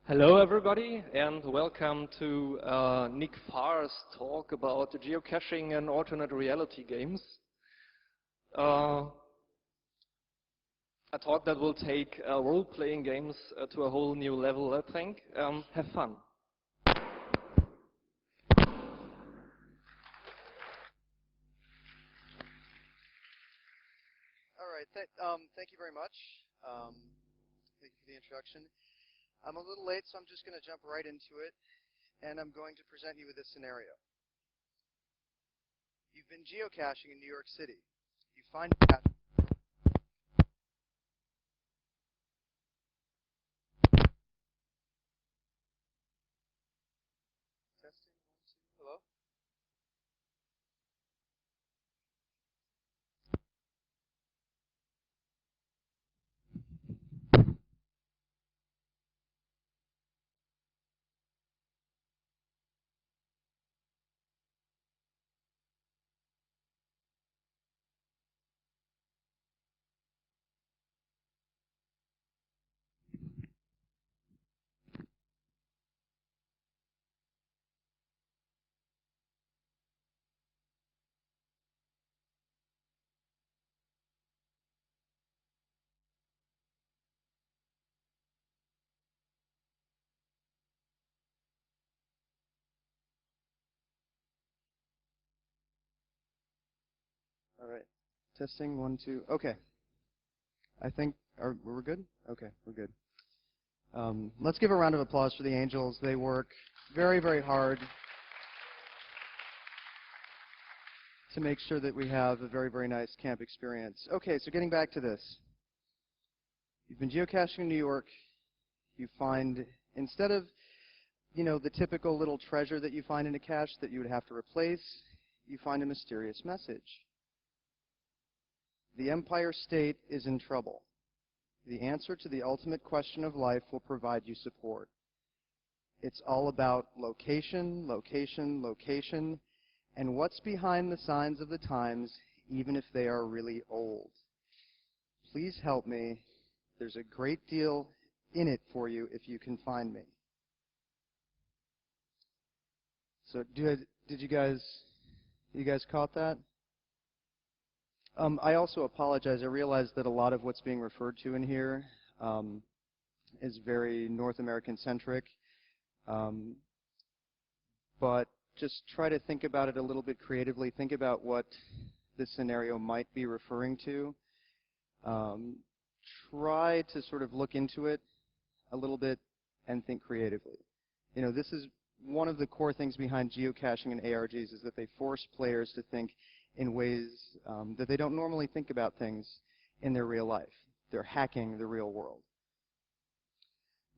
Hello everybody and welcome to Nick Farr's talk about geocaching and alternate reality games. A talk that will take role-playing games to a whole new level, I think. Have fun. All right, thank you very much. Thank you for the introduction. I'm a little late, so I'm just going to jump right into it, and I'm going to present you with this scenario. You've been geocaching in New York City. You find a cache. Testing, 1, 2, hello? All right, testing, 1, 2, okay. I think, we're good? Okay, we're good. Let's give a round of applause for the angels. They work very, very hard to make sure that we have a very, very nice camp experience. Okay, so getting back to this. You've been geocaching in New York. You find, instead of, the typical little treasure that you find in a cache that you would have to replace, you find a mysterious message. The Empire State is in trouble. The answer to the ultimate question of life will provide you support. It's all about location, location, location, and what's behind the signs of the times, even if they are really old. Please help me. There's a great deal in it for you if you can find me. So did you guys caught that? I also apologize. I realize that a lot of what's being referred to in here is very North American centric, but just try to think about it a little bit creatively. Think about what this scenario might be referring to. Try to sort of look into it a little bit and think creatively. This is one of the core things behind geocaching and ARGs is that they force players to think in ways that they don't normally think about things in their real life. They're hacking the real world.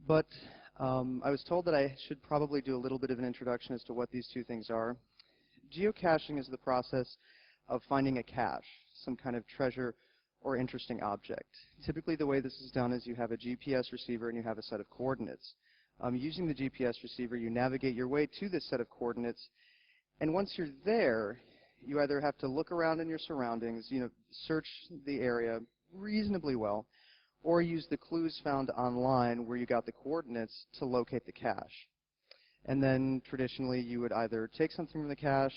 But I was told that I should probably do a little bit of an introduction as to what these two things are. Geocaching is the process of finding a cache, some kind of treasure or interesting object. Typically the way this is done is you have a GPS receiver and you have a set of coordinates. Using the GPS receiver, you navigate your way to this set of coordinates, and once you're there, you either have to look around in your surroundings, search the area reasonably well, or use the clues found online where you got the coordinates to locate the cache. And then traditionally you would either take something from the cache,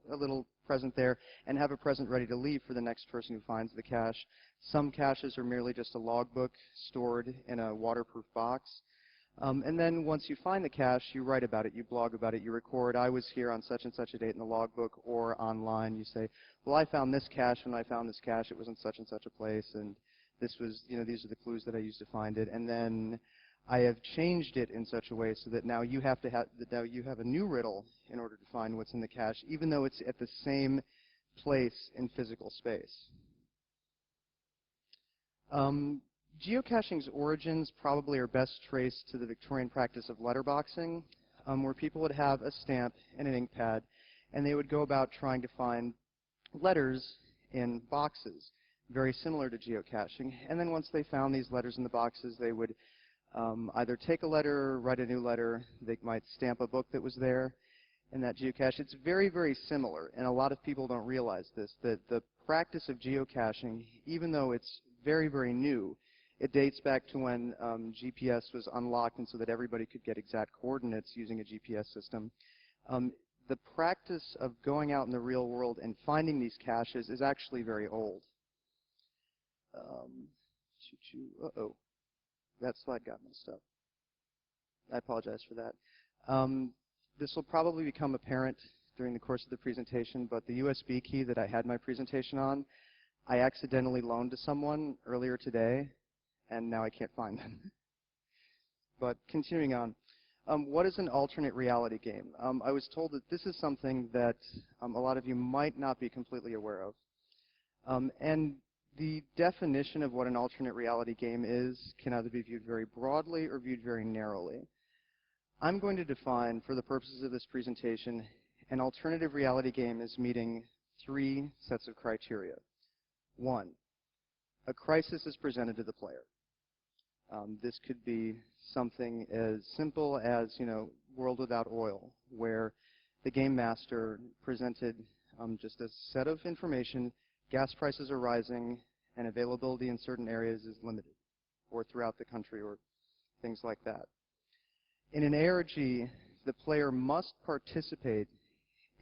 a little present there, and have a present ready to leave for the next person who finds the cache. Some caches are merely just a logbook stored in a waterproof box. And then once you find the cache, you write about it, you blog about it, you record, I was here on such and such a date in the logbook, or online you say, well, I found this cache, and when I found this cache, it was in such and such a place, and this was, these are the clues that I used to find it, and then I have changed it in such a way so that now you have a new riddle in order to find what's in the cache, even though it's at the same place in physical space. Geocaching's origins probably are best traced to the Victorian practice of letterboxing, where people would have a stamp and an ink pad, and they would go about trying to find letters in boxes, very similar to geocaching. And then once they found these letters in the boxes, they would either take a letter, write a new letter, they might stamp a book that was there in that geocache. It's very, very similar, and a lot of people don't realize this, that the practice of geocaching, even though it's very, very new, It dates back to when GPS was unlocked and so that everybody could get exact coordinates using a GPS system. The practice of going out in the real world and finding these caches is actually very old. Uh-oh. That slide got messed up. I apologize for that. This will probably become apparent during the course of the presentation, but the USB key that I had my presentation on, I accidentally loaned to someone earlier today, and now I can't find them. But continuing on, what is an alternate reality game? I was told that this is something that a lot of you might not be completely aware of. And the definition of what an alternate reality game is can either be viewed very broadly or viewed very narrowly. I'm going to define, for the purposes of this presentation, an alternative reality game as meeting 3 sets of criteria. 1, a crisis is presented to the player. This could be something as simple as, World Without Oil, where the game master presented just a set of information, gas prices are rising, and availability in certain areas is limited, or throughout the country, or things like that. In an ARG, the player must participate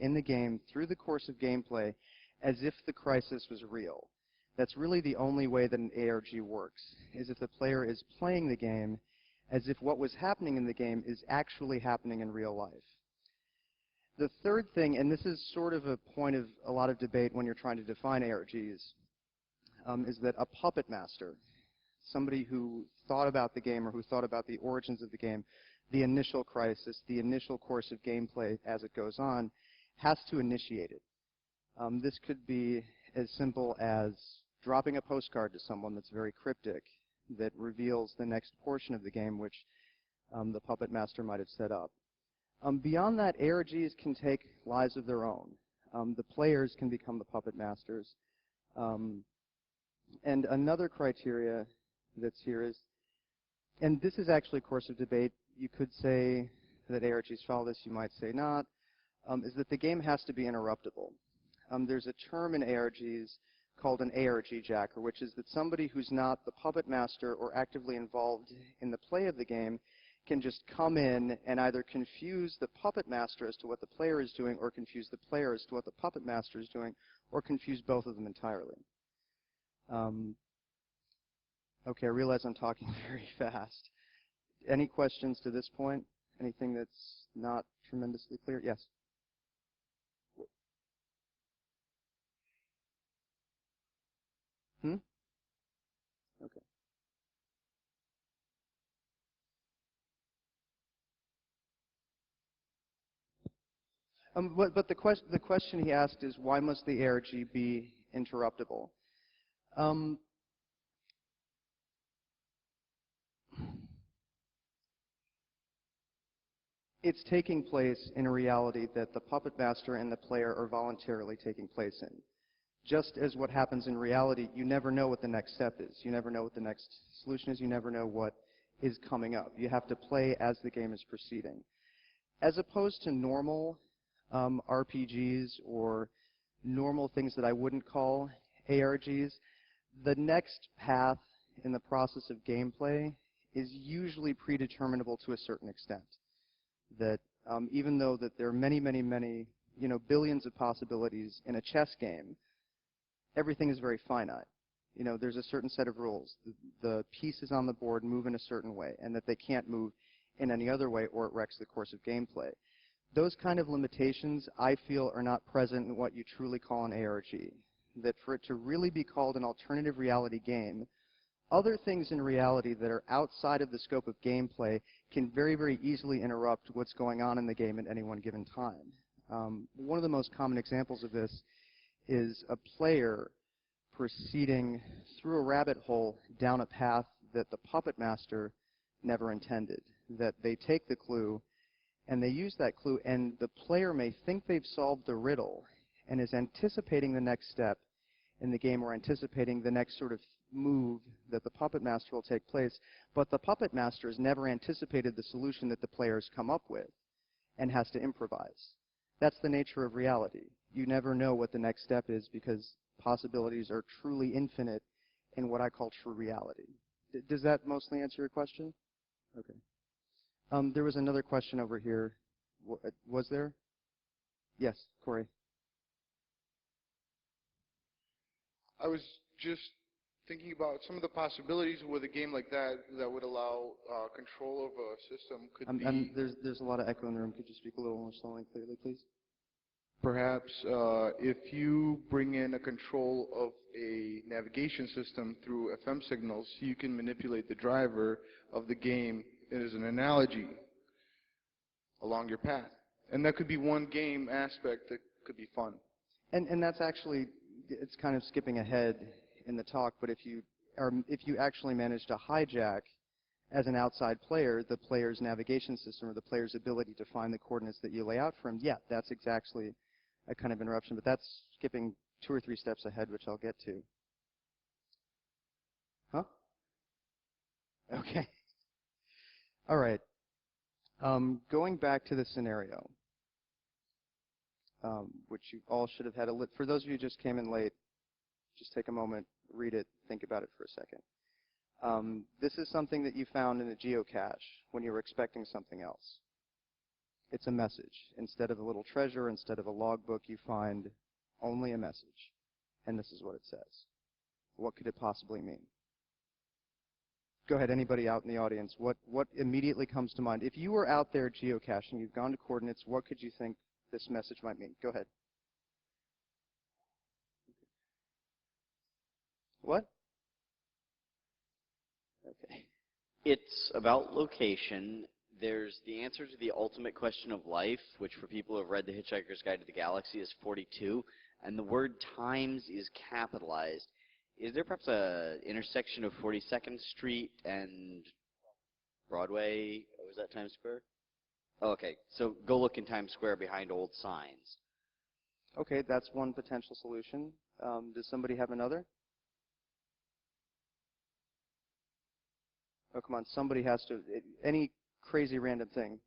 in the game through the course of gameplay as if the crisis was real. That's really the only way that an ARG works, is if the player is playing the game as if what was happening in the game is actually happening in real life. The third thing, and this is sort of a point of a lot of debate when you're trying to define ARGs, is that a puppet master, somebody who thought about the game or who thought about the origins of the game, the initial crisis, the initial course of gameplay as it goes on, has to initiate it. This could be as simple as dropping a postcard to someone that's very cryptic, that reveals the next portion of the game which the puppet master might have set up. Beyond that, ARGs can take lives of their own. The players can become the puppet masters. And another criteria that's here is, and this is actually a course of debate, you could say that ARGs follow this, you might say not, is that the game has to be interruptible. There's a term in ARGs called an ARG jacker, which is that somebody who's not the puppet master or actively involved in the play of the game can just come in and either confuse the puppet master as to what the player is doing, or confuse the player as to what the puppet master is doing, or confuse both of them entirely. Okay, I realize I'm talking very fast. Any questions to this point? Anything that's not tremendously clear? Yes? Hmm? Okay. But the question he asked is, why must the ARG be interruptible? It's taking place in a reality that the puppet master and the player are voluntarily taking place in. Just as what happens in reality, you never know what the next step is. You never know what the next solution is. You never know what is coming up. You have to play as the game is proceeding. As opposed to normal RPGs or normal things that I wouldn't call ARGs, the next path in the process of gameplay is usually predeterminable to a certain extent. That even though that there are many, many, many, billions of possibilities in a chess game, everything is very finite. There's a certain set of rules. The pieces on the board move in a certain way, and that they can't move in any other way or it wrecks the course of gameplay. Those kind of limitations, I feel, are not present in what you truly call an ARG. That for it to really be called an alternative reality game, other things in reality that are outside of the scope of gameplay can very, very easily interrupt what's going on in the game at any one given time. One of the most common examples of this is a player proceeding through a rabbit hole down a path that the puppet master never intended. That they take the clue and they use that clue, and the player may think they've solved the riddle and is anticipating the next step in the game, or anticipating the next sort of move that the puppet master will take place, but the puppet master has never anticipated the solution that the player has come up with and has to improvise. That's the nature of reality. You never know what the next step is because possibilities are truly infinite in what I call true reality. Does that mostly answer your question? Okay. There was another question over here. Was there? Yes, Corey. I was just thinking about some of the possibilities with a game like that that would allow control of a system could be There's a lot of echo in the room. Could you speak a little more slowly and clearly, please? perhaps if you bring in a control of a navigation system through FM signals, you can manipulate the driver of the game as an analogy along your path. And that could be one game aspect that could be fun. And that's actually, it's kind of skipping ahead in the talk, but if you actually manage to hijack as an outside player the player's navigation system or the player's ability to find the coordinates that you lay out for him, yeah, that's exactly a kind of interruption, but that's skipping 2 or 3 steps ahead, which I'll get to. Huh? Okay. All right. Going back to the scenario, which you all should have had for those of you who just came in late, just take a moment, read it, think about it for a second. This is something that you found in a geocache when you were expecting something else. It's a message. Instead of a little treasure, instead of a logbook, you find only a message. And this is what it says. What could it possibly mean? Go ahead, anybody out in the audience. What immediately comes to mind? If you were out there geocaching, you've gone to coordinates, what could you think this message might mean? Go ahead. What? Okay. It's about location. There's the answer to the ultimate question of life, which for people who have read The Hitchhiker's Guide to the Galaxy is 42, and the word times is capitalized. Is there perhaps a intersection of 42nd Street and Broadway? Or was that Times Square? Oh, okay, so go look in Times Square behind old signs. Okay, that's one potential solution. Does somebody have another? Oh, come on, somebody has to. Any crazy random thing.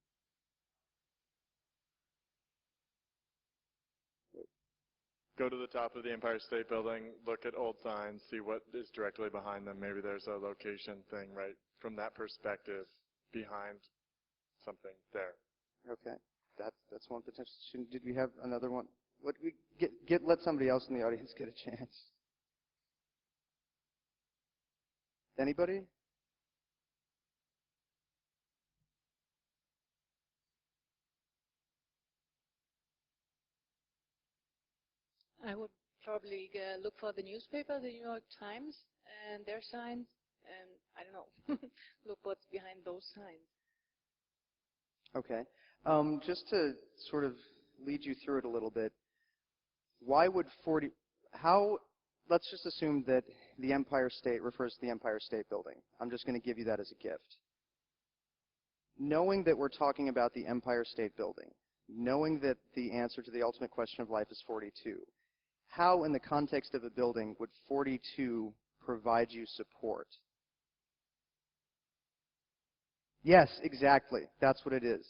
Go to the top of the Empire State Building, look at old signs, see what is directly behind them. Maybe there's a location thing right from that perspective behind something there. Okay, that's one potential solution. Did we have another one? What we let somebody else in the audience get a chance. Anybody? I would probably look for the newspaper, the New York Times, and their signs, and I don't know, look what's behind those signs. Okay. Just to sort of lead you through it a little bit, why would let's just assume that the Empire State refers to the Empire State Building. I'm just going to give you that as a gift. Knowing that we're talking about the Empire State Building, knowing that the answer to the ultimate question of life is 42, how in the context of a building would 42 provide you support? Yes, exactly. That's what it is.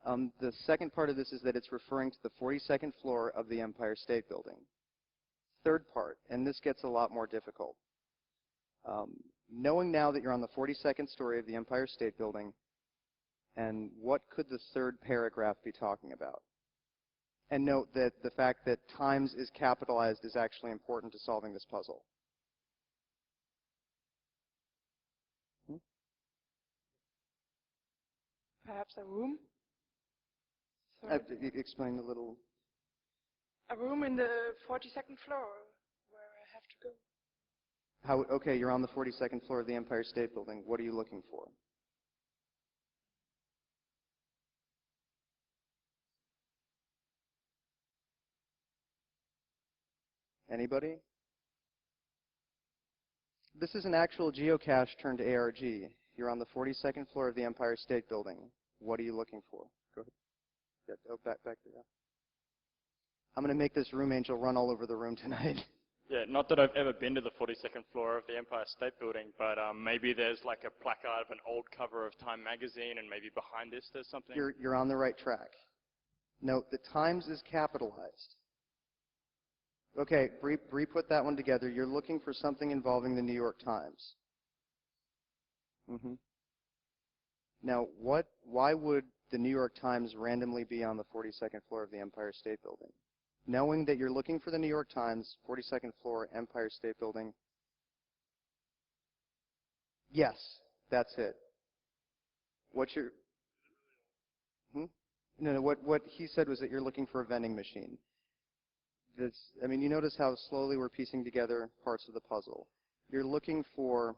The second part of this is that it's referring to the 42nd floor of the Empire State Building. Third part, and this gets a lot more difficult. Knowing now that you're on the 42nd story of the Empire State Building, and what could the third paragraph be talking about? And note that the fact that times is capitalized is actually important to solving this puzzle. Perhaps a room? Explain a little. A room in the 42nd floor where I have to go. Okay, you're on the 42nd floor of the Empire State Building. What are you looking for? Anybody? This is an actual geocache turned ARG. You're on the 42nd floor of the Empire State Building. What are you looking for? Go ahead. Yeah, back there. Yeah. I'm going to make this room angel run all over the room tonight. Yeah, not that I've ever been to the 42nd floor of the Empire State Building, but maybe there's like a placard of an old cover of Time magazine, and maybe behind this there's something. You're on the right track. Note, the Times is capitalized. Okay, Bree put that one together. You're looking for something involving the New York Times. Mm-hmm. Now, why would the New York Times randomly be on the 42nd floor of the Empire State Building? Knowing that you're looking for the New York Times, 42nd floor, Empire State Building. Yes, that's it. What's your... No, what he said was that you're looking for a vending machine. I mean, you notice how slowly we're piecing together parts of the puzzle. You're looking for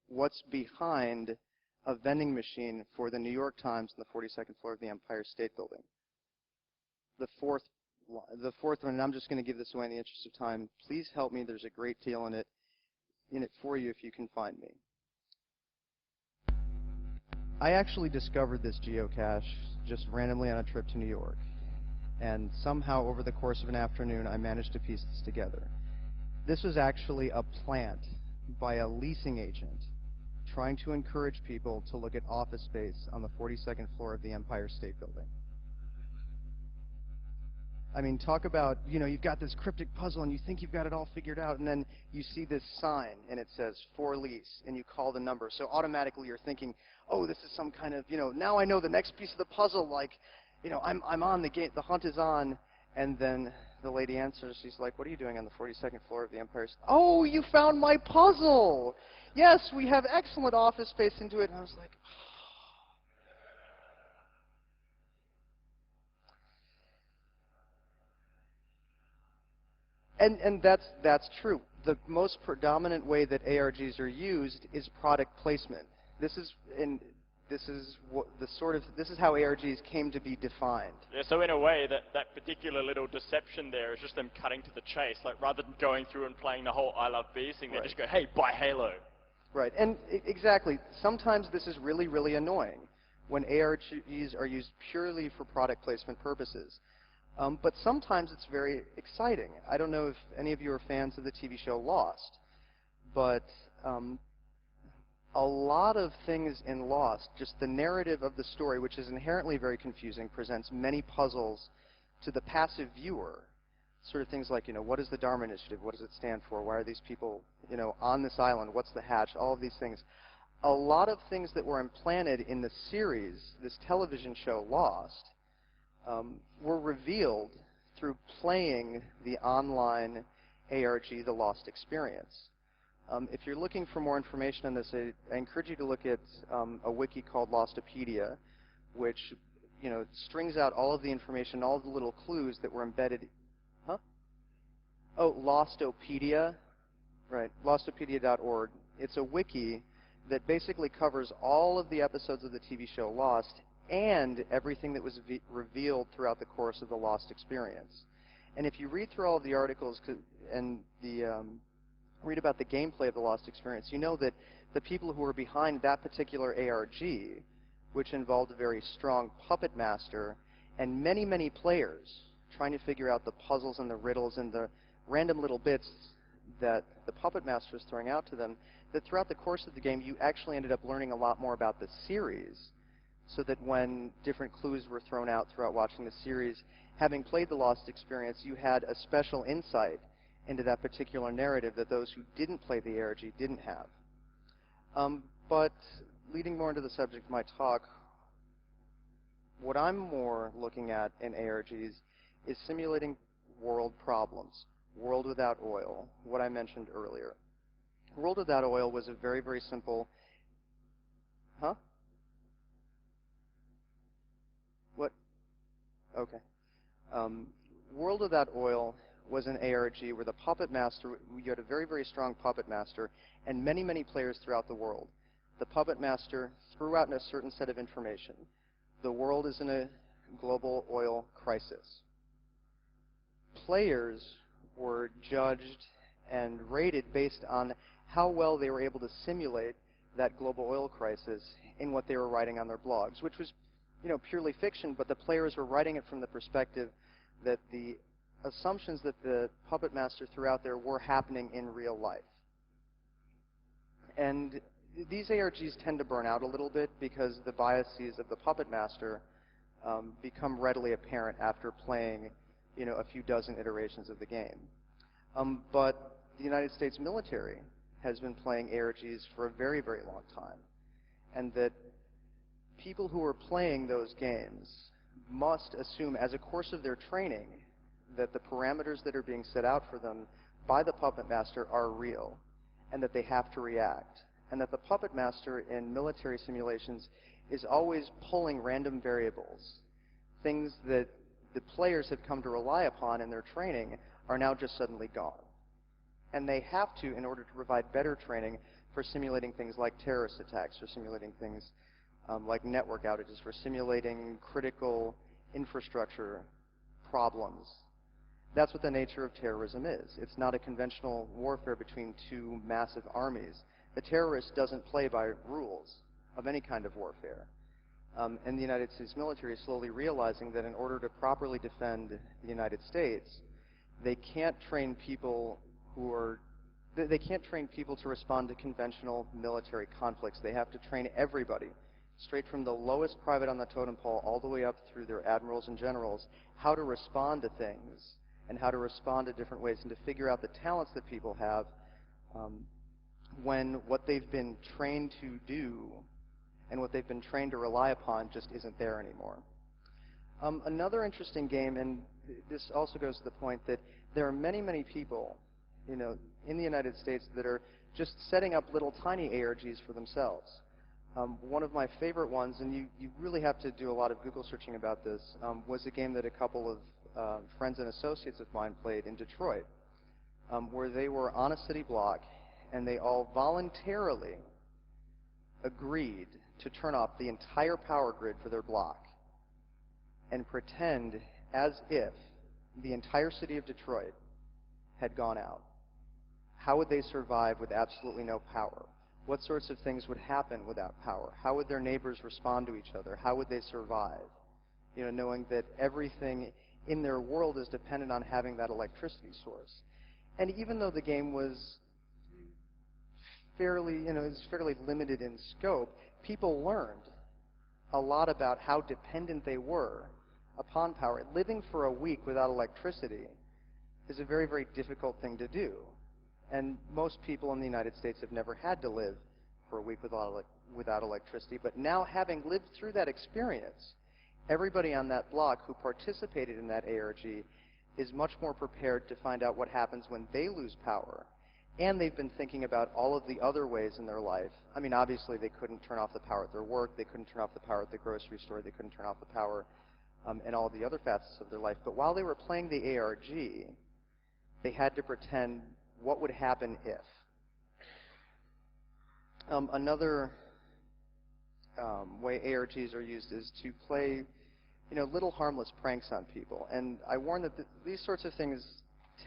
what's behind a vending machine for the New York Times on the 42nd floor of the Empire State Building. The fourth one, and I'm just going to give this away in the interest of time. Please help me. There's a great deal in it for you if you can find me. I actually discovered this geocache just randomly on a trip to New York. And somehow over the course of an afternoon, I managed to piece this together. This was actually a plant by a leasing agent trying to encourage people to look at office space on the 42nd floor of the Empire State Building. I mean, talk about, you've got this cryptic puzzle and you think you've got it all figured out, and then you see this sign and it says for lease, and you call the number. So automatically you're thinking, oh, this is some kind of, now I know the next piece of the puzzle, like, I'm on the game, the hunt is on. And then the lady answers, she's like, what are you doing on the 42nd floor of the Empire State? Oh, you found my puzzle! Yes, we have excellent office space into it. And I was like, And that's true. The most predominant way that ARGs are used is product placement. This is how ARGs came to be defined. Yeah, so in a way, that particular little deception there is just them cutting to the chase. Like, rather than going through and playing the whole I Love Bees thing, they just go, hey, buy Halo. Right, and exactly. Sometimes this is really, really annoying when ARGs are used purely for product placement purposes. But sometimes it's very exciting. I don't know if any of you are fans of the TV show Lost, but a lot of things in Lost, just the narrative of the story, which is inherently very confusing, presents many puzzles to the passive viewer. Sort of things like, what is the Dharma Initiative? What does it stand for? Why are these people, on this island? What's the hatch? All of these things. A lot of things that were implanted in the series, this television show Lost, were revealed through playing the online ARG, The Lost Experience. If you're looking for more information on this, I encourage you to look at a wiki called Lostopedia, which strings out all of the information, all of the little clues that were embedded. Huh? Oh, Lostopedia, right? Lostopedia.org. It's a wiki that basically covers all of the episodes of the TV show Lost and everything that was revealed throughout the course of the Lost Experience. And if you read through all of the articles and read about the gameplay of the Lost Experience, you know that the people who were behind that particular ARG, which involved a very strong puppet master and many, many players trying to figure out the puzzles and the riddles and the random little bits that the puppet master was throwing out to them, that throughout the course of the game you actually ended up learning a lot more about the series, so that when different clues were thrown out throughout watching the series, having played the Lost Experience, you had a special insight into that particular narrative that those who didn't play the ARG didn't have. But leading more into the subject of my talk, what I'm more looking at in ARGs is simulating world problems. World Without Oil, what I mentioned earlier. World Without Oil was a very, very simple... Huh? What? Okay. World Without Oil was an ARG where the puppet master, you had a very, very strong puppet master and many, many players throughout the world. The puppet master threw out a certain set of information. The world is in a global oil crisis. Players were judged and rated based on how well they were able to simulate that global oil crisis in what they were writing on their blogs, which was purely fiction, but the players were writing it from the perspective that the assumptions that the puppet master threw out there were happening in real life. And these ARGs tend to burn out a little bit because the biases of the puppet master become readily apparent after playing a few dozen iterations of the game. But the United States military has been playing ARGs for a very, very long time, and that people who are playing those games must assume as a course of their training that the parameters that are being set out for them by the puppet master are real, and that they have to react, and that the puppet master in military simulations is always pulling random variables. Things that the players have come to rely upon in their training are now just suddenly gone. And they have to in order to provide better training for simulating things like terrorist attacks, or simulating things like network outages, for simulating critical infrastructure problems. That's what the nature of terrorism is. It's not a conventional warfare between two massive armies. The terrorist doesn't play by rules of any kind of warfare. And the United States military is slowly realizing that in order to properly defend the United States, they can't train people they can't train people to respond to conventional military conflicts. They have to train everybody, straight from the lowest private on the totem pole all the way up through their admirals and generals, how to respond to things and how to respond to different ways, and to figure out the talents that people have when what they've been trained to do and what they've been trained to rely upon just isn't there anymore. Another interesting game, and this also goes to the point that there are many, many people, in the United States that are just setting up little tiny ARGs for themselves. One of my favorite ones, and you really have to do a lot of Google searching about this, was a game that a couple of friends and associates of mine played in Detroit, where they were on a city block and they all voluntarily agreed to turn off the entire power grid for their block and pretend as if the entire city of Detroit had gone out. How would they survive with absolutely no power? What sorts of things would happen without power? How would their neighbors respond to each other? How would they survive? Knowing that everything in their world is dependent on having that electricity source. And even though the game was fairly limited in scope, people learned a lot about how dependent they were upon power. Living for a week without electricity is a very, very difficult thing to do. And most people in the United States have never had to live for a week without electricity. But now, having lived through that experience, everybody on that block who participated in that ARG is much more prepared to find out what happens when they lose power. And they've been thinking about all of the other ways in their life. I mean, obviously, they couldn't turn off the power at their work. They couldn't turn off the power at the grocery store. They couldn't turn off the power in all the other facets of their life. But while they were playing the ARG, they had to pretend what would happen if. Another way ARGs are used is to play, little harmless pranks on people. And I warn that these sorts of things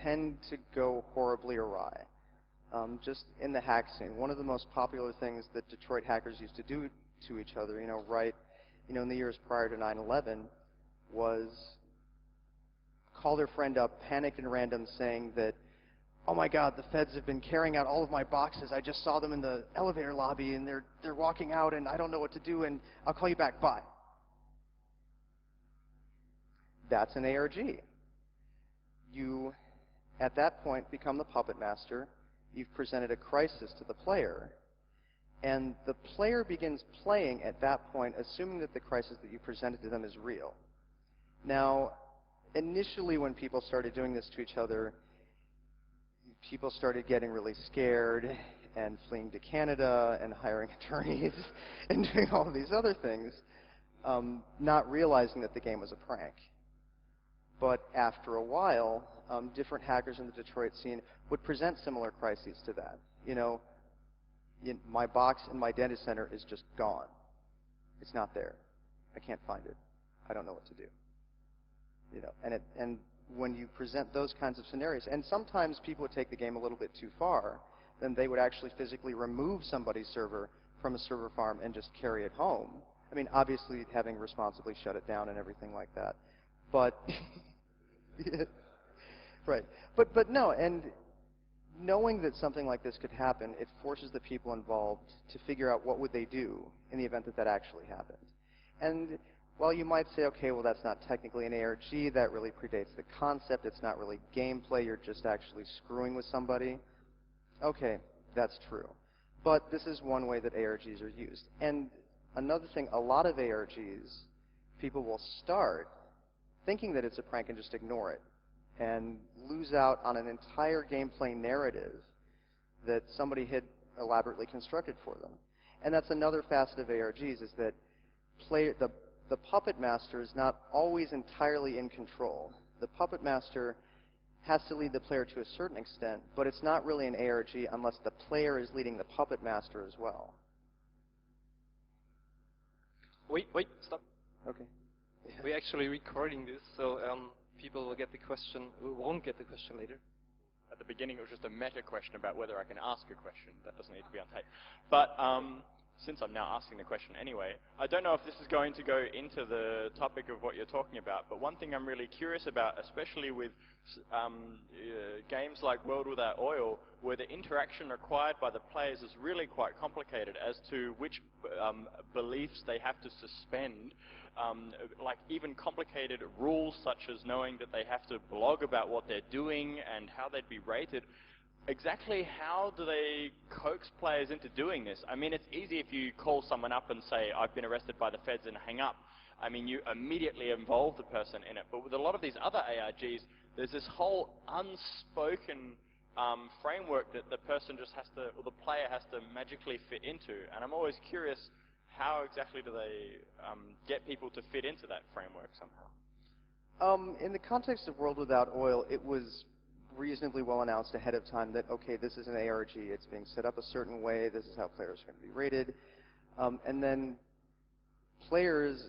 tend to go horribly awry. Just in the hack scene, one of the most popular things that Detroit hackers used to do to each other, in the years prior to 9/11, was call their friend up, panicked and random, saying that, "Oh my God, the feds have been carrying out all of my boxes. I just saw them in the elevator lobby, and they're walking out, and I don't know what to do, and I'll call you back. Bye." That's an ARG. You, at that point, become the puppet master. You've presented a crisis to the player, and the player begins playing at that point, assuming that the crisis that you presented to them is real. Now, initially when people started doing this to each other, people started getting really scared and fleeing to Canada and hiring attorneys and doing all of these other things, not realizing that the game was a prank. But after a while, different hackers in the Detroit scene would present similar crises to that. My box in my data center is just gone. It's not there. I can't find it. I don't know what to do. And when you present those kinds of scenarios, and sometimes people would take the game a little bit too far, then they would actually physically remove somebody's server from a server farm and just carry it home. I mean, obviously having responsibly shut it down and everything like that. But, right. But no, and knowing that something like this could happen, it forces the people involved to figure out what would they do in the event that that actually happened. And while you might say, okay, well, that's not technically an ARG, that really predates the concept, it's not really gameplay, you're just actually screwing with somebody. Okay, That's true. But this is one way that ARGs are used. And another thing, a lot of ARGs, people will start thinking that it's a prank and just ignore it and lose out on an entire gameplay narrative that somebody had elaborately constructed for them. And that's another facet of ARGs, is that the puppet master is not always entirely in control. The puppet master has to lead the player to a certain extent, but it's not really an ARG unless the player is leading the puppet master as well. Wait, stop. Okay. We're actually recording this, so people will get the question, won't get the question later. At the beginning, it was just a meta question about whether I can ask a question. That doesn't need to be on tape. But since I'm now asking the question anyway, I don't know if this is going to go into the topic of what you're talking about, but one thing I'm really curious about, especially with games like World Without Oil, where the interaction required by the players is really quite complicated as to which beliefs they have to suspend. Like even complicated rules such as knowing that they have to blog about what they're doing and how they'd be rated. Exactly how do they coax players into doing this? I mean, it's easy if you call someone up and say, I've been arrested by the feds, and hang up. I mean, you immediately involve the person in it. But with a lot of these other ARGs, there's this whole unspoken framework that the person just has to, or the player has to magically fit into. And I'm always curious, how exactly do they get people to fit into that framework somehow? In the context of World Without Oil, it was reasonably well announced ahead of time that, okay, this is an ARG, it's being set up a certain way, this is how players are going to be rated. And then players,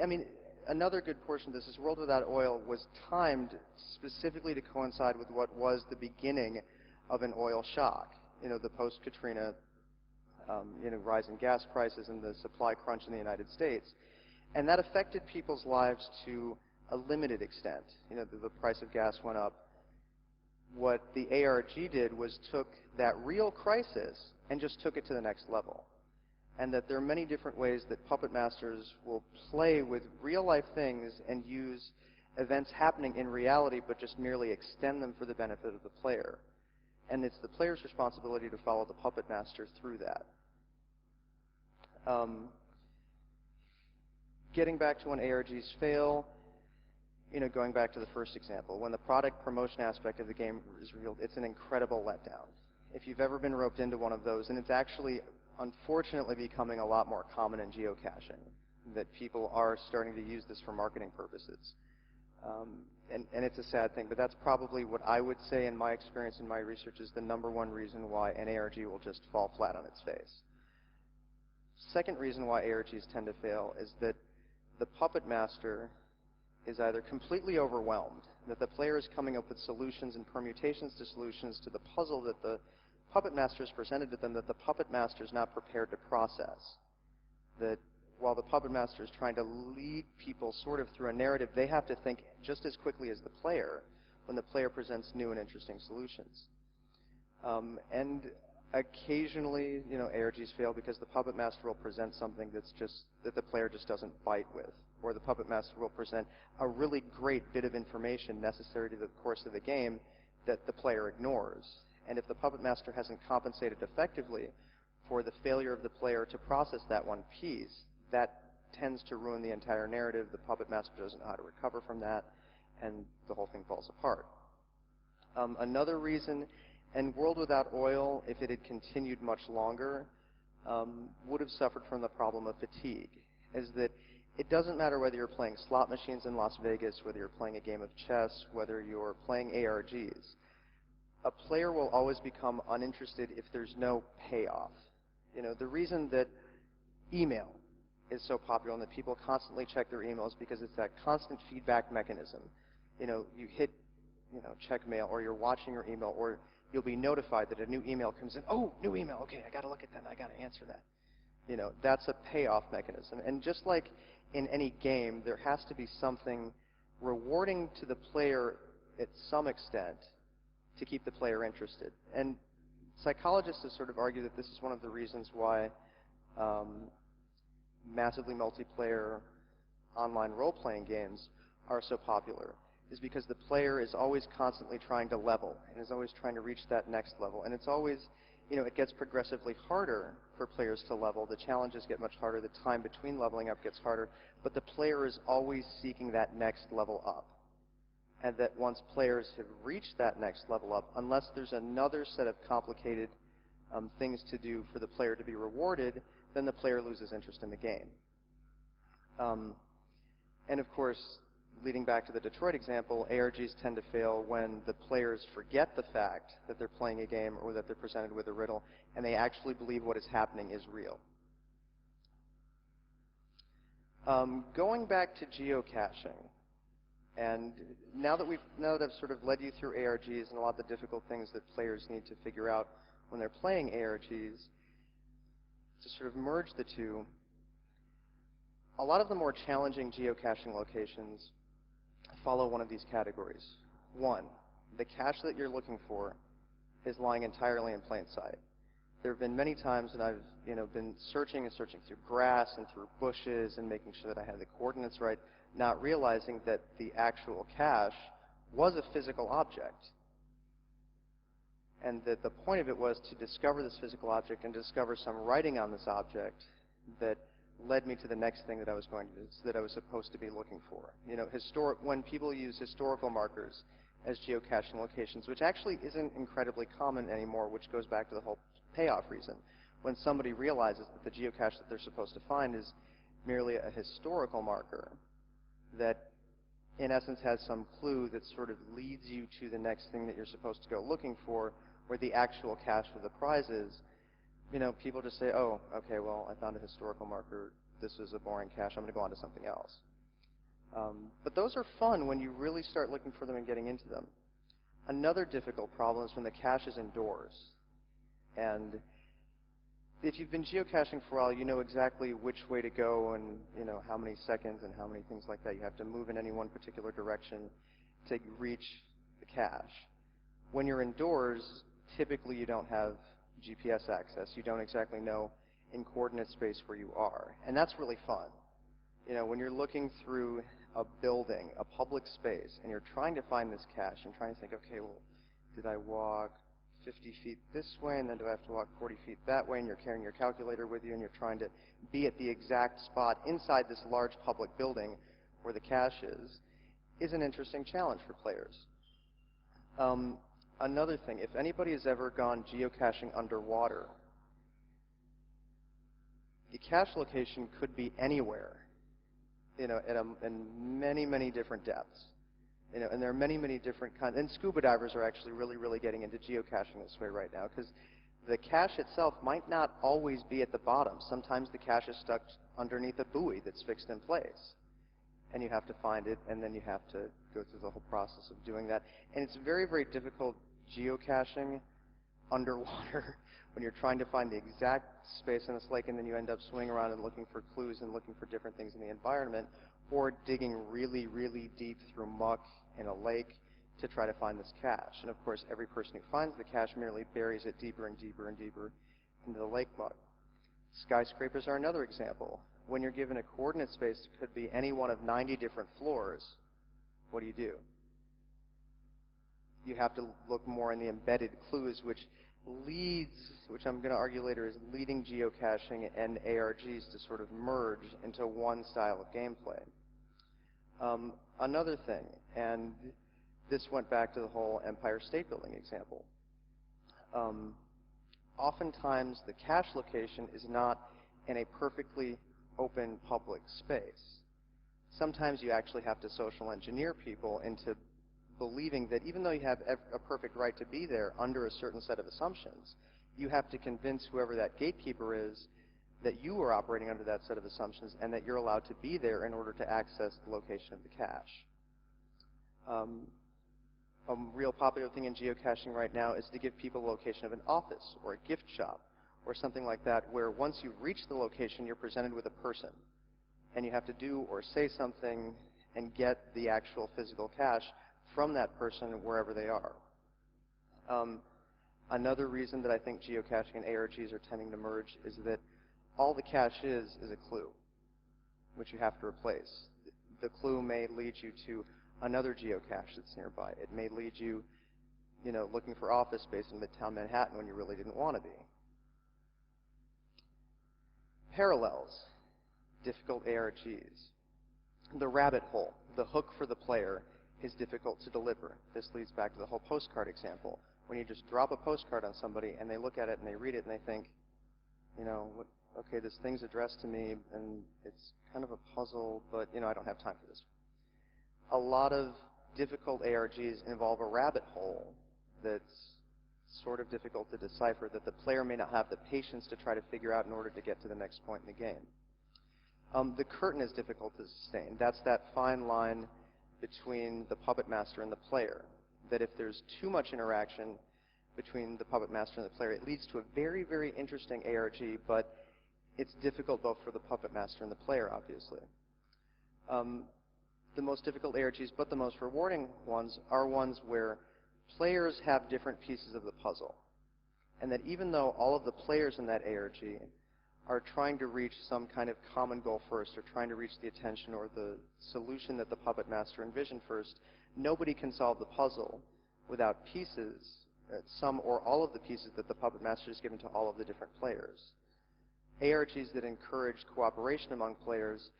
I mean, another good portion of this is World Without Oil was timed specifically to coincide with what was the beginning of an oil shock. You know, the post-Katrina, rise in gas prices and the supply crunch in the United States. And that affected people's lives to a limited extent. You know, the price of gas went up. What the ARG did was took that real crisis and just took it to the next level. And that there are many different ways that puppet masters will play with real-life things and use events happening in reality, but just merely extend them for the benefit of the player. And it's the player's responsibility to follow the puppet master through that. Getting back to when ARGs fail, going back to the first example, when the product promotion aspect of the game is revealed, it's an incredible letdown. If you've ever been roped into one of those, and it's actually, unfortunately, becoming a lot more common in geocaching, that people are starting to use this for marketing purposes. And it's a sad thing, but that's probably what I would say in my experience and my research is the #1 reason why an ARG will just fall flat on its face. Second reason why ARGs tend to fail is that the puppet master is either completely overwhelmed, that the player is coming up with solutions and permutations to solutions to the puzzle that the puppet master has presented to them that the puppet master is not prepared to process. That while the puppet master is trying to lead people sort of through a narrative, they have to think just as quickly as the player when the player presents new and interesting solutions. And occasionally, ARGs fail because the puppet master will present something that the player just doesn't bite with, or the puppet master will present a really great bit of information necessary to the course of the game that the player ignores. And if the puppet master hasn't compensated effectively for the failure of the player to process that one piece, that tends to ruin the entire narrative. The puppet master doesn't know how to recover from that, and the whole thing falls apart. Another reason, and World Without Oil, if it had continued much longer, would have suffered from the problem of fatigue, is that it doesn't matter whether you're playing slot machines in Las Vegas, whether you're playing a game of chess, whether you're playing ARGs. A player will always become uninterested if there's no payoff. The reason that email is so popular and that people constantly check their emails because it's that constant feedback mechanism. You hit, check mail, or you're watching your email, or you'll be notified that a new email comes in. Oh, new email. Okay, I got to look at that. I got to answer that. That's a payoff mechanism. And just like in any game, there has to be something rewarding to the player at some extent to keep the player interested. And psychologists have sort of argued that this is one of the reasons why massively multiplayer online role-playing games are so popular, is because the player is always constantly trying to level and is always trying to reach that next level. And it's always, it gets progressively harder for players to level. The challenges get much harder. The time between leveling up gets harder. But the player is always seeking that next level up. And that once players have reached that next level up, unless there's another set of complicated things to do for the player to be rewarded, then the player loses interest in the game. And of course, leading back to the Detroit example, ARGs tend to fail when the players forget the fact that they're playing a game or that they're presented with a riddle, and they actually believe what is happening is real. Going back to geocaching, and now that I've sort of led you through ARGs and a lot of the difficult things that players need to figure out when they're playing ARGs, to sort of merge the two, a lot of the more challenging geocaching locations follow one of these categories. One, the cache that you're looking for is lying entirely in plain sight. There have been many times that I've been searching and searching through grass and through bushes and making sure that I had the coordinates right, not realizing that the actual cache was a physical object. And that the point of it was to discover this physical object and discover some writing on this object that led me to the next thing that I was supposed to be looking for. When people use historical markers as geocaching locations, which actually isn't incredibly common anymore, which goes back to the whole payoff reason. When somebody realizes that the geocache that they're supposed to find is merely a historical marker that in essence has some clue that sort of leads you to the next thing that you're supposed to go looking for, where the actual cache of the prize is, people just say, oh, okay, well, I found a historical marker. This is a boring cache. I'm going to go on to something else. But those are fun when you really start looking for them and getting into them. Another difficult problem is when the cache is indoors. And if you've been geocaching for a while, you know exactly which way to go and how many seconds and how many things like that you have to move in any one particular direction to reach the cache. When you're indoors, typically you don't have GPS access. You don't exactly know in coordinate space where you are. And that's really fun. When you're looking through a building, a public space, and you're trying to find this cache and trying to think, okay, well, did I walk 50 feet this way, and then do I have to walk 40 feet that way, and you're carrying your calculator with you, and you're trying to be at the exact spot inside this large public building where the cache is an interesting challenge for players. Another thing, if anybody has ever gone geocaching underwater, the cache location could be anywhere, in many, many different depths. And there are many, many different kinds. And scuba divers are actually really, really getting into geocaching this way right now, because the cache itself might not always be at the bottom. Sometimes the cache is stuck underneath a buoy that's fixed in place. And you have to find it, and then you have to go through the whole process of doing that. And it's very, very difficult geocaching underwater when you're trying to find the exact space in this lake, and then you end up swimming around and looking for clues and looking for different things in the environment, or digging really, really deep through muck in a lake to try to find this cache. And of course, every person who finds the cache merely buries it deeper and deeper and deeper into the lake muck. Skyscrapers are another example. When you're given a coordinate space, it could be any one of 90 different floors. What do? You have to look more in the embedded clues, which I'm going to argue later, is leading geocaching and ARGs to sort of merge into one style of gameplay. Another thing, and this went back to the whole Empire State Building example. Oftentimes, the cache location is not in a perfectly open public space. Sometimes you actually have to social engineer people into believing that even though you have a perfect right to be there under a certain set of assumptions, you have to convince whoever that gatekeeper is that you are operating under that set of assumptions and that you're allowed to be there in order to access the location of the cache. A real popular thing in geocaching right now is to give people the location of an office or a gift shop or something like that, where once you've reached the location, you're presented with a person. And you have to do or say something and get the actual physical cache from that person wherever they are. Another reason that I think geocaching and ARGs are tending to merge is that all the cache is a clue, which you have to replace. The clue may lead you to another geocache that's nearby. It may lead you looking for office space in Midtown Manhattan when you really didn't want to be. Parallels, difficult ARGs. The rabbit hole, the hook for the player, is difficult to deliver. This leads back to the whole postcard example. When you just drop a postcard on somebody and they look at it and they read it and they think, okay, this thing's addressed to me and it's kind of a puzzle, but I don't have time for this. A lot of difficult ARGs involve a rabbit hole that's sort of difficult to decipher, that the player may not have the patience to try to figure out in order to get to the next point in the game. The curtain is difficult to sustain. That's that fine line between the puppet master and the player, that if there's too much interaction between the puppet master and the player, it leads to a very, very interesting ARG, but it's difficult both for the puppet master and the player, obviously. The most difficult ARGs, but the most rewarding ones, are ones where players have different pieces of the puzzle. And that even though all of the players in that ARG are trying to reach some kind of common goal first, or trying to reach the attention or the solution that the puppet master envisioned first, nobody can solve the puzzle without pieces, some or all of the pieces that the puppet master has given to all of the different players. ARGs that encourage cooperation among players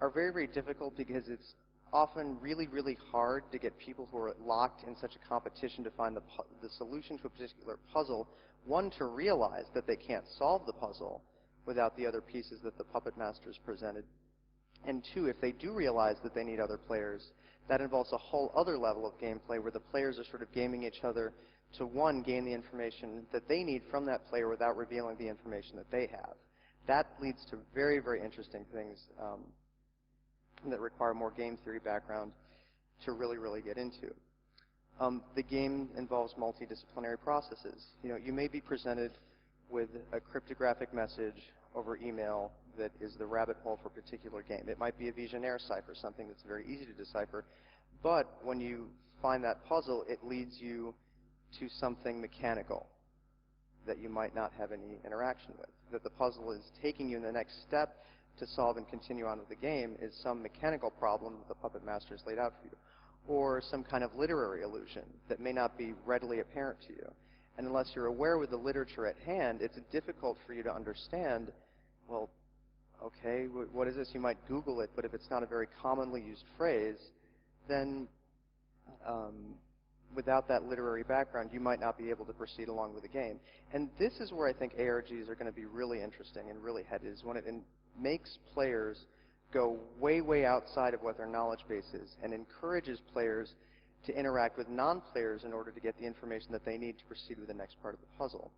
are very, very difficult because it's often really, really hard to get people who are locked in such a competition to find the solution to a particular puzzle, one, to realize that they can't solve the puzzle without the other pieces that the puppet master has presented, and two, if they do realize that they need other players, that involves a whole other level of gameplay where the players are sort of gaming each other to, one, gain the information that they need from that player without revealing the information that they have. That leads to very, very interesting things that require more game theory background to really, really get into. The game involves multidisciplinary processes. You may be presented with a cryptographic message over email that is the rabbit hole for a particular game. It might be a Vigenère cipher, something that's very easy to decipher, but when you find that puzzle, it leads you to something mechanical that you might not have any interaction with. That the puzzle is taking you in the next step to solve and continue on with the game is some mechanical problem that the puppet master has laid out for you, or some kind of literary illusion that may not be readily apparent to you. And unless you're aware with the literature at hand, it's difficult for you to understand, well, okay, what is this? You might Google it, but if it's not a very commonly used phrase, then without that literary background, you might not be able to proceed along with the game. And this is where I think ARGs are going to be really interesting and really headed, is when it makes players go way, way outside of what their knowledge base is and encourages players to interact with non-players in order to get the information that they need to proceed with the next part of the puzzle.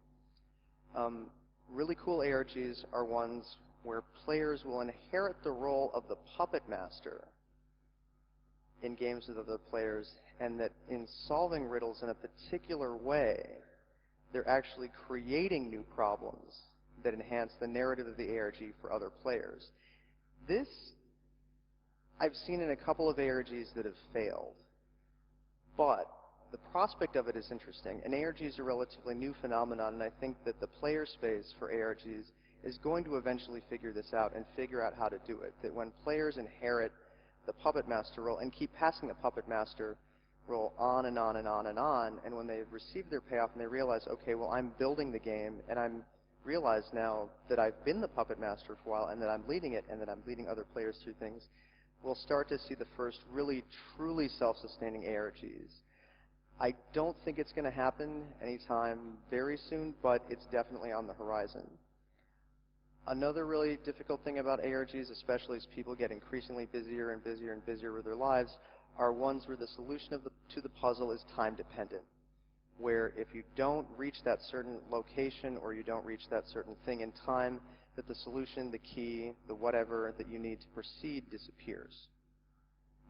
Really cool ARGs are ones where players will inherit the role of the puppet master in games with other players, and that in solving riddles in a particular way, they're actually creating new problems that enhance the narrative of the ARG for other players. This I've seen in a couple of ARGs that have failed, but the prospect of it is interesting. An ARG is a relatively new phenomenon, and I think that the player space for ARGs is going to eventually figure this out and figure out how to do it. That when players inherit the puppet master role and keep passing the puppet master role on and on and on and on, and when they've received their payoff and they realize, okay, well, I'm building the game, and I'm realized now that I've been the puppet master for a while, and that I'm leading it, and that I'm leading other players through things, we'll start to see the first really, truly self-sustaining ARGs. I don't think it's going to happen anytime very soon, but it's definitely on the horizon. Another really difficult thing about ARGs, especially as people get increasingly busier and busier and busier with their lives, are ones where the solution to the puzzle is time dependent. Where if you don't reach that certain location or you don't reach that certain thing in time, that the solution, the key, the whatever that you need to proceed disappears.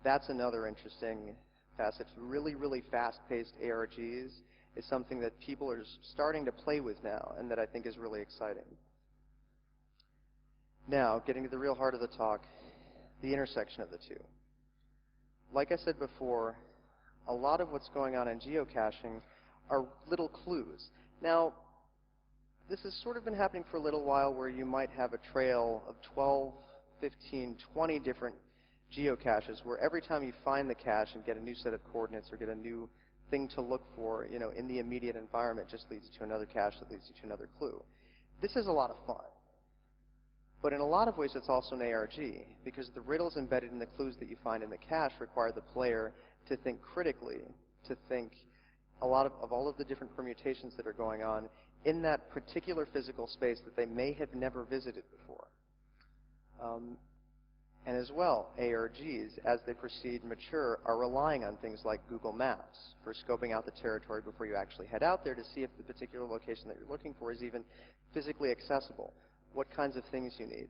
That's another interesting facet. Really, really fast-paced ARGs is something that people are starting to play with now, and that I think is really exciting. Now, getting to the real heart of the talk, the intersection of the two. Like I said before, a lot of what's going on in geocaching are little clues. Now, this has sort of been happening for a little while, where you might have a trail of 12, 15, 20 different geocaches, where every time you find the cache and get a new set of coordinates or get a new thing to look for, in the immediate environment just leads you to another cache that leads you to another clue. This is a lot of fun. But in a lot of ways, it's also an ARG, because the riddles embedded in the clues that you find in the cache require the player to think critically, to think a lot of all of the different permutations that are going on in that particular physical space that they may have never visited before. And as well, ARGs, as they proceed and mature, are relying on things like Google Maps for scoping out the territory before you actually head out there to see if the particular location that you're looking for is even physically accessible, what kinds of things you need.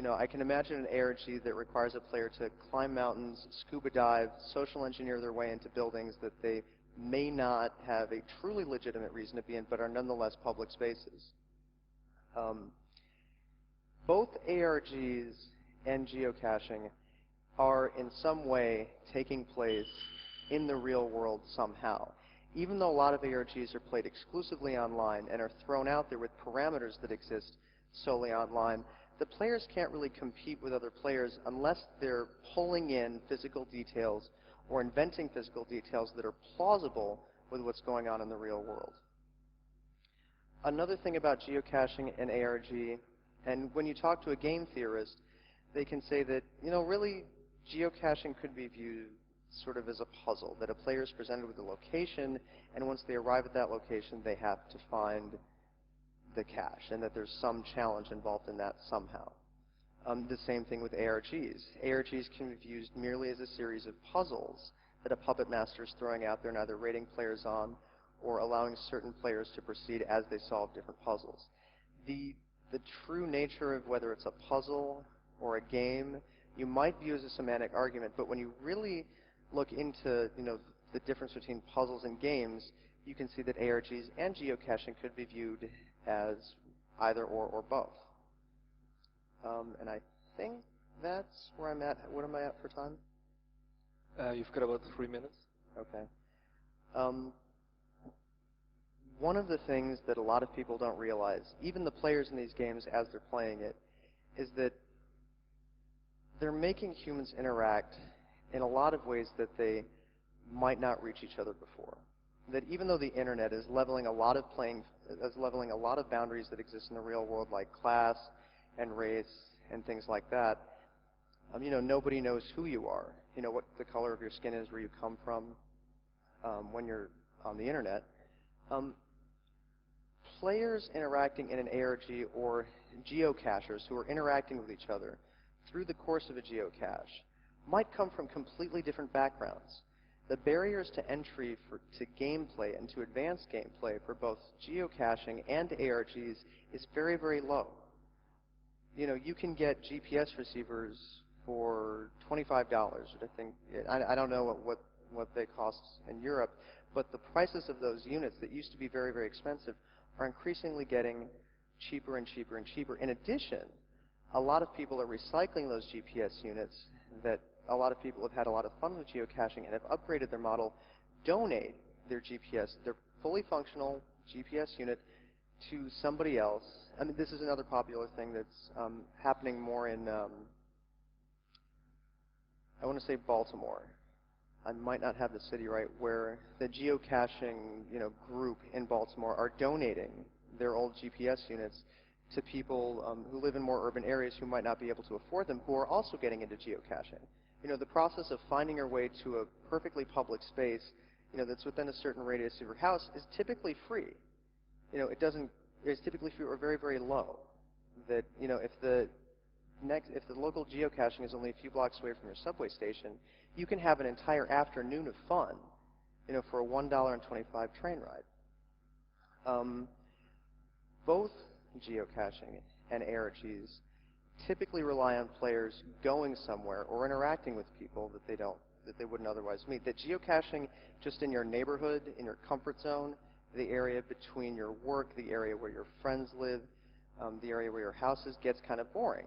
I can imagine an ARG that requires a player to climb mountains, scuba dive, social engineer their way into buildings that they may not have a truly legitimate reason to be in, but are nonetheless public spaces. Both ARGs and geocaching are in some way taking place in the real world somehow. Even though a lot of ARGs are played exclusively online and are thrown out there with parameters that exist solely online, the players can't really compete with other players unless they're pulling in physical details or inventing physical details that are plausible with what's going on in the real world. Another thing about geocaching and ARG, and when you talk to a game theorist, they can say that, really, geocaching could be viewed sort of as a puzzle, that a player is presented with a location, and once they arrive at that location, they have to find the cache, and that there's some challenge involved in that somehow. The same thing with ARGs. ARGs can be viewed merely as a series of puzzles that a puppet master is throwing out there and either rating players on or allowing certain players to proceed as they solve different puzzles. The true nature of whether it's a puzzle or a game, you might view as a semantic argument, but when you really look into the difference between puzzles and games, you can see that ARGs and geocaching could be viewed as either or both. And I think that's where I'm at. What am I at for time? You've got about 3 minutes. Okay. One of the things that a lot of people don't realize, even the players in these games as they're playing it, is that they're making humans interact in a lot of ways that they might not reach each other before. That even though the internet is leveling a lot of boundaries that exist in the real world, like class and race and things like that, nobody knows who you are. What the color of your skin is, where you come from, when you're on the internet. Players interacting in an ARG or geocachers who are interacting with each other through the course of a geocache might come from completely different backgrounds. The barriers to entry to gameplay and to advanced gameplay for both geocaching and ARGs is very, very low. You can get GPS receivers for $25, which I think, I don't know what they cost in Europe, but the prices of those units that used to be very, very expensive are increasingly getting cheaper and cheaper and cheaper. In addition, a lot of people are recycling those GPS units that a lot of people have had a lot of fun with geocaching and have upgraded their model, donate their fully functional GPS unit to somebody else. I mean, this is another popular thing that's happening more in, I want to say Baltimore. I might not have the city right, where the geocaching group in Baltimore are donating their old GPS units to people who live in more urban areas who might not be able to afford them, who are also getting into geocaching. The process of finding your way to a perfectly public space, that's within a certain radius of your house is typically free. It's typically free or very, very low. That, if the local geocaching is only a few blocks away from your subway station, you can have an entire afternoon of fun, for a $1.25 train ride. Both geocaching and ARGs typically rely on players going somewhere or interacting with people that they wouldn't otherwise meet. That geocaching just in your neighborhood, in your comfort zone, the area between your work, the area where your friends live, the area where your house is, gets kind of boring.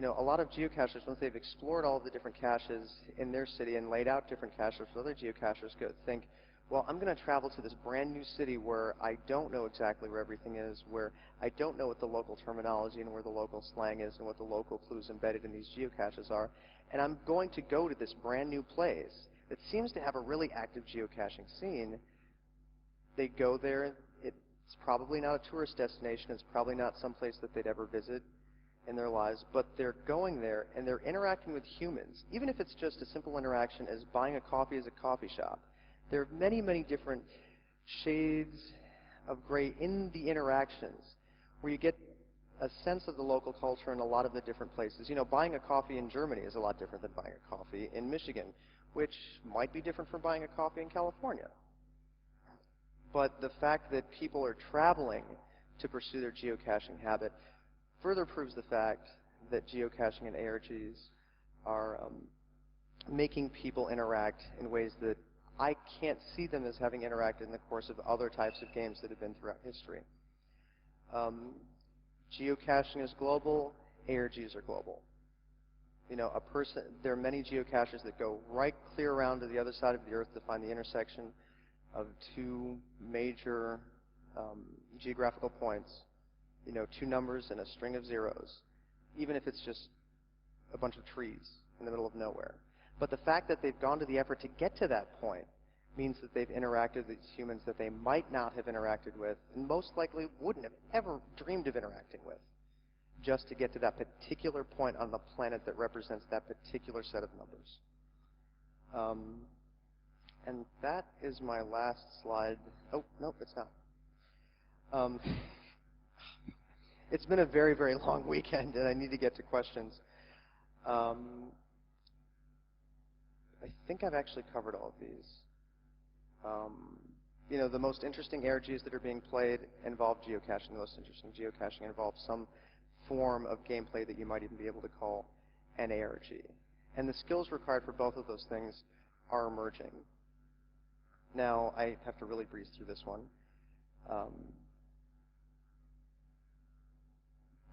A lot of geocachers, once they've explored all of the different caches in their city and laid out different caches for other geocachers, think, well, I'm going to travel to this brand new city where I don't know exactly where everything is, where I don't know what the local terminology and where the local slang is and what the local clues embedded in these geocaches are, and I'm going to go to this brand new place that seems to have a really active geocaching scene, they go there. It's probably not a tourist destination. It's probably not someplace that they'd ever visit in their lives, but they're going there and they're interacting with humans, even if it's just a simple interaction as buying a coffee at a coffee shop. There are many, many different shades of gray in the interactions where you get a sense of the local culture in a lot of the different places. You know, buying a coffee in Germany is a lot different than buying a coffee in Michigan, which might be different from buying a coffee in California. But the fact that people are traveling to pursue their geocaching habit further proves the fact that geocaching and ARGs are making people interact in ways that I can't see them as having interacted in the course of other types of games that have been throughout history. Geocaching is global, ARGs are global. You know, there are many geocachers that go right clear around to the other side of the earth to find the intersection of two major geographical points, you know, two numbers and a string of zeros, even if it's just a bunch of trees in the middle of nowhere. But the fact that they've gone to the effort to get to that point means that they've interacted with these humans that they might not have interacted with, and most likely wouldn't have ever dreamed of interacting with, just to get to that particular point on the planet that represents that particular set of numbers. And that is my last slide. Oh, no, it's not. It's been a very, very long weekend, and I need to get to questions. I think I've actually covered all of these. You know, the most interesting ARGs that are being played involve geocaching. The most interesting geocaching involves some form of gameplay that you might even be able to call an ARG. And the skills required for both of those things are emerging. Now, I have to really breeze through this one.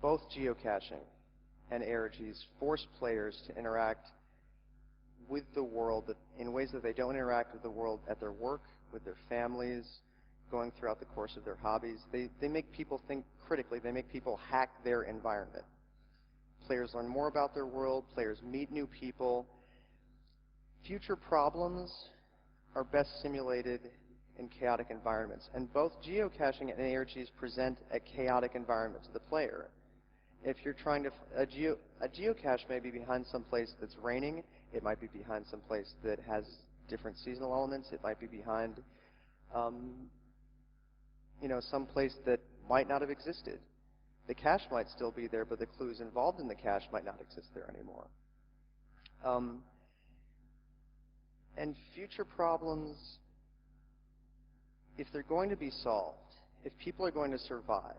Both geocaching and ARGs force players to interact with the world in ways that they don't interact with the world at their work, with their families, going throughout the course of their hobbies. They make people think critically. They make people hack their environment. Players learn more about their world. Players meet new people. Future problems are best simulated in chaotic environments. And both geocaching and ARGs present a chaotic environment to the player. If you're trying to, a geocache may be behind some place that's raining. It might be behind some place that has different seasonal elements. It might be behind, you know, some place that might not have existed. The cache might still be there, but the clues involved in the cache might not exist there anymore. And future problems, if they're going to be solved, if people are going to survive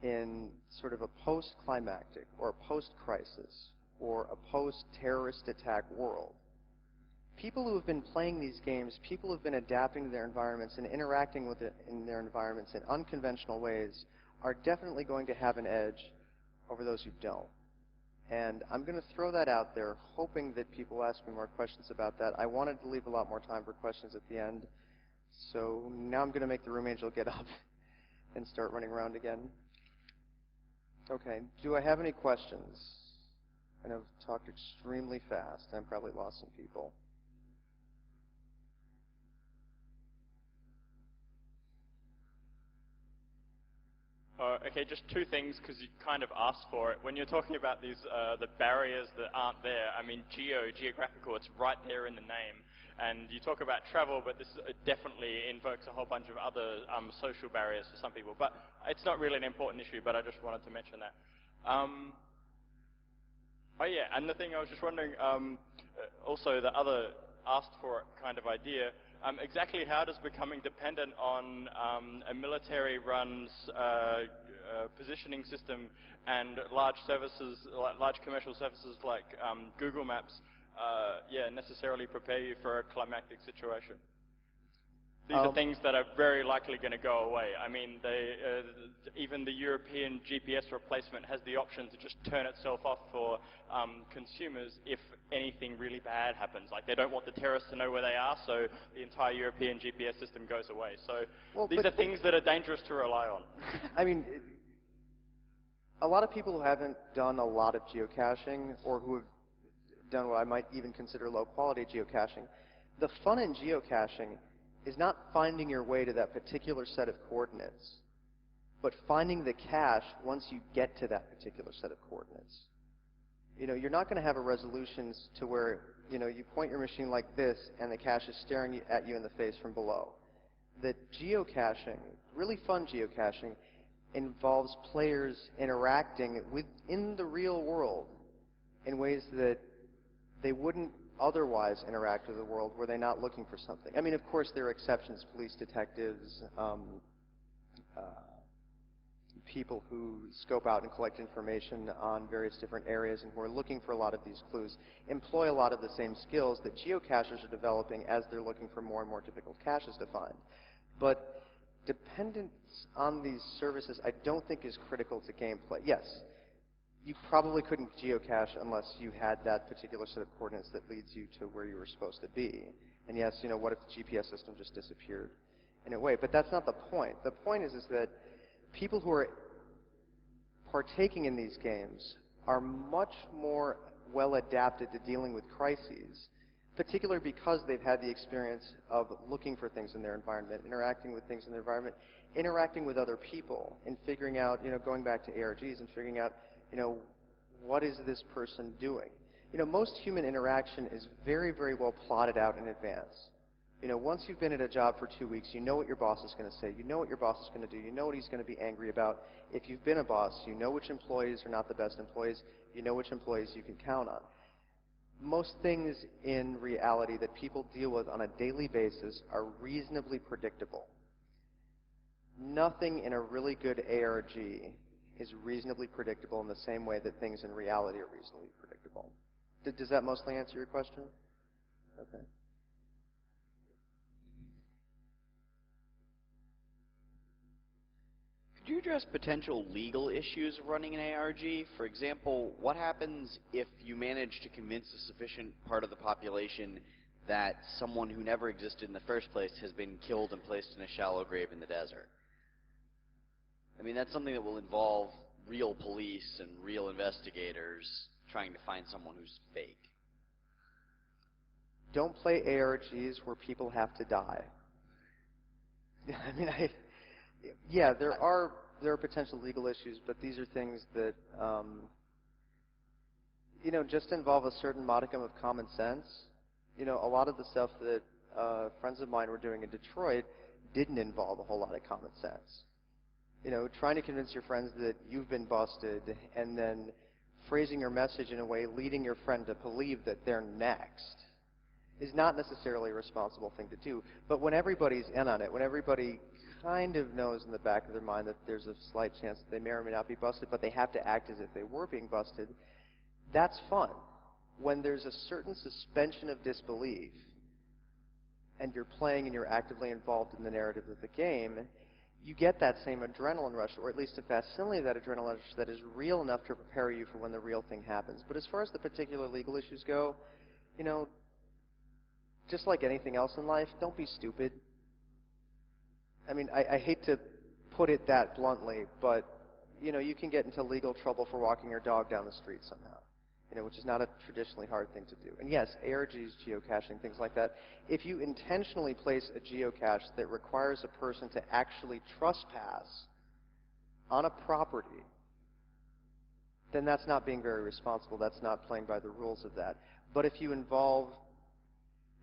in sort of a post-climactic or a post-crisis or a post-terrorist attack world, people who have been playing these games, people who have been adapting to their environments and interacting with it in their environments in unconventional ways are definitely going to have an edge over those who don't. And I'm going to throw that out there, hoping that people ask me more questions about that. I wanted to leave a lot more time for questions at the end, so now I'm going to make the room angel get up and start running around again. Okay, do I have any questions? I know I've talked extremely fast. I've probably lost some people. Okay, just two things, because you kind of asked for it. When you're talking about these, the barriers that aren't there, I mean, geographical, it's right there in the name. And you talk about travel, but this definitely invokes a whole bunch of other social barriers for some people. But it's not really an important issue, but I just wanted to mention that. Oh yeah, and the thing I was just wondering, also the other asked for it kind of idea, exactly how does becoming dependent on a military-run positioning system and large services, large commercial services like Google Maps, necessarily prepare you for a climactic situation? These are things that are very likely going to go away. I mean, even the European GPS replacement has the option to just turn itself off for consumers if anything really bad happens. Like, they don't want the terrorists to know where they are, so the entire European GPS system goes away. So these are things that are dangerous to rely on. I mean, a lot of people who haven't done a lot of geocaching or who have done what I might even consider low-quality geocaching. The fun in geocaching is not finding your way to that particular set of coordinates, but finding the cache once you get to that particular set of coordinates. You know, you're not going to have a resolution to where, you know, you point your machine like this and the cache is staring at you in the face from below. The geocaching, really fun geocaching, involves players interacting within the real world in ways that they wouldn't otherwise interact with the world were they not looking for something. I mean, of course, there are exceptions, police detectives, people who scope out and collect information on various different areas and who are looking for a lot of these clues, employ a lot of the same skills that geocachers are developing as they're looking for more and more difficult caches to find. But dependence on these services I don't think is critical to gameplay. Yes, you probably couldn't geocache unless you had that particular set of coordinates that leads you to where you were supposed to be. And yes, you know, what if the GPS system just disappeared in a way? But that's not the point. The point is that people who are partaking in these games are much more well adapted to dealing with crises, particularly because they've had the experience of looking for things in their environment, interacting with things in their environment, interacting with other people, and figuring out, you know, going back to ARGs and figuring out, you know, what is this person doing? You know, most human interaction is very, very well plotted out in advance. You know, once you've been at a job for 2 weeks, you know what your boss is going to say. You know what your boss is going to do. You know what he's going to be angry about. If you've been a boss, you know which employees are not the best employees. You know which employees you can count on. Most things in reality that people deal with on a daily basis are reasonably predictable. Nothing in a really good ARG is reasonably predictable in the same way that things in reality are reasonably predictable. Does that mostly answer your question? Okay. Could you address potential legal issues of running an ARG? For example, what happens if you manage to convince a sufficient part of the population that someone who never existed in the first place has been killed and placed in a shallow grave in the desert? I mean, that's something that will involve real police and real investigators trying to find someone who's fake. Don't play ARGs where people have to die. I mean, yeah, there are potential legal issues, but these are things that, you know, just involve a certain modicum of common sense. You know, a lot of the stuff that friends of mine were doing in Detroit didn't involve a whole lot of common sense. You know, trying to convince your friends that you've been busted and then phrasing your message in a way leading your friend to believe that they're next is not necessarily a responsible thing to do. But when everybody's in on it, when everybody kind of knows in the back of their mind that there's a slight chance that they may or may not be busted, but they have to act as if they were being busted, that's fun. When there's a certain suspension of disbelief and you're playing and you're actively involved in the narrative of the game, you get that same adrenaline rush, or at least a facsimile of that adrenaline rush that is real enough to prepare you for when the real thing happens. But as far as the particular legal issues go, you know, just like anything else in life, don't be stupid. I mean, I hate to put it that bluntly, but, you know, you can get into legal trouble for walking your dog down the street somehow, you know, which is not a traditionally hard thing to do. And yes, ARGs, geocaching, things like that. If you intentionally place a geocache that requires a person to actually trespass on a property, then that's not being very responsible. That's not playing by the rules of that. But if you involve,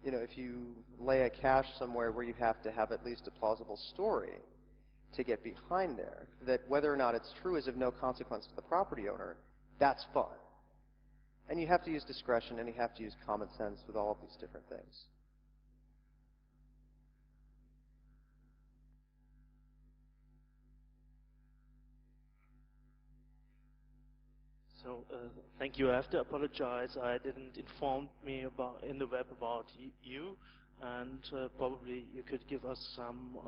you know, if you lay a cache somewhere where you have to have at least a plausible story to get behind there, that whether or not it's true is of no consequence to the property owner, that's fun. And you have to use discretion and you have to use common sense with all of these different things. So, thank you. I have to apologize. I didn't inform me about in the web about you, and probably you could give us some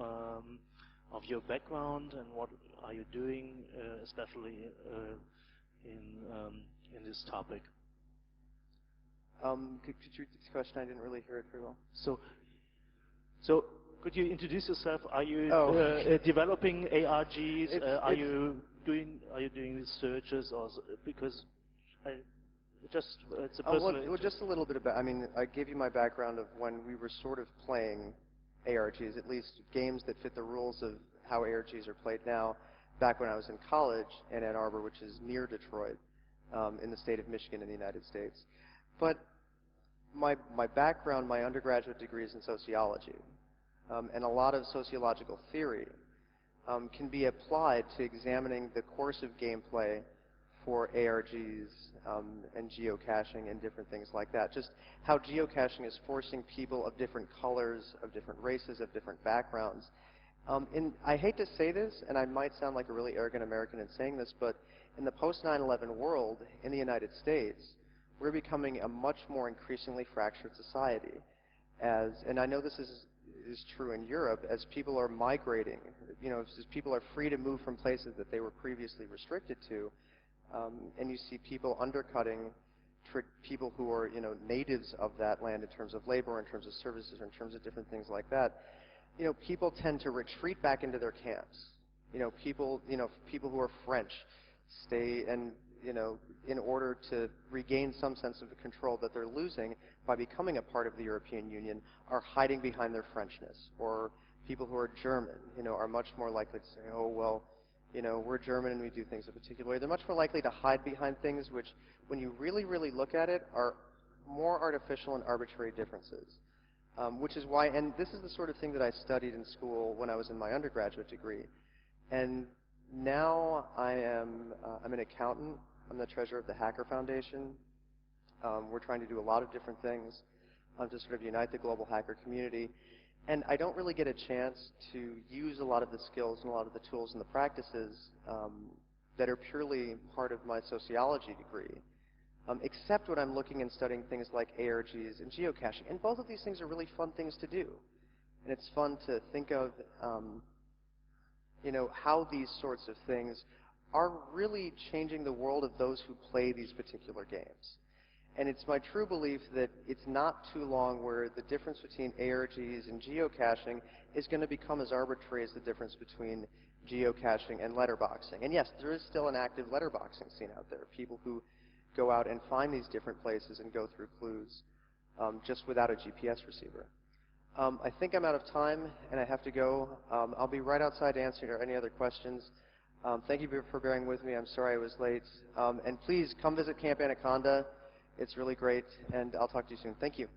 of your background and what are you doing, especially in this topic. Could you repeat this question? I didn't really hear it very well. So could you introduce yourself? Are you developing ARGs? Are you doing researches? Or because Just it's a personal well, just a little bit about, I mean, I gave you my background of when we were sort of playing ARGs, at least games that fit the rules of how ARGs are played now, back when I was in college in Ann Arbor, which is near Detroit, in the state of Michigan in the United States. But my background, my undergraduate degree is in sociology, and a lot of sociological theory can be applied to examining the course of gameplay for ARGs and geocaching and different things like that. Just how geocaching is forcing people of different colors, of different races, of different backgrounds. And I hate to say this, and I might sound like a really arrogant American in saying this, but in the post-9/11 world in the United States, we're becoming a much more increasingly fractured society. And I know this is true in Europe, as people are migrating, as people are free to move from places that they were previously restricted to, and you see people undercutting people who are, natives of that land in terms of labor, in terms of services, or in terms of different things like that. People tend to retreat back into their camps. People who are French stay and, in order to regain some sense of the control that they're losing by becoming a part of the European Union, are hiding behind their Frenchness. Or people who are German, are much more likely to say, oh, well, we're German and we do things a particular way. They're much more likely to hide behind things which, when you really, really look at it, are more artificial and arbitrary differences. Which is why, and this is the sort of thing that I studied in school when I was in my undergraduate degree. And now I'm an accountant. I'm the treasurer of the Hacker Foundation. We're trying to do a lot of different things to sort of unite the global hacker community. And I don't really get a chance to use a lot of the skills and a lot of the tools and the practices that are purely part of my sociology degree, except when I'm looking and studying things like ARGs and geocaching. And both of these things are really fun things to do. And it's fun to think of, how these sorts of things are really changing the world of those who play these particular games. And it's my true belief that it's not too long where the difference between ARGs and geocaching is going to become as arbitrary as the difference between geocaching and letterboxing. And yes, there is still an active letterboxing scene out there. People who go out and find these different places and go through clues just without a GPS receiver. I think I'm out of time and I have to go. I'll be right outside answering any other questions. Thank you for bearing with me. I'm sorry I was late. And please come visit Camp Anaconda. It's really great, and I'll talk to you soon. Thank you.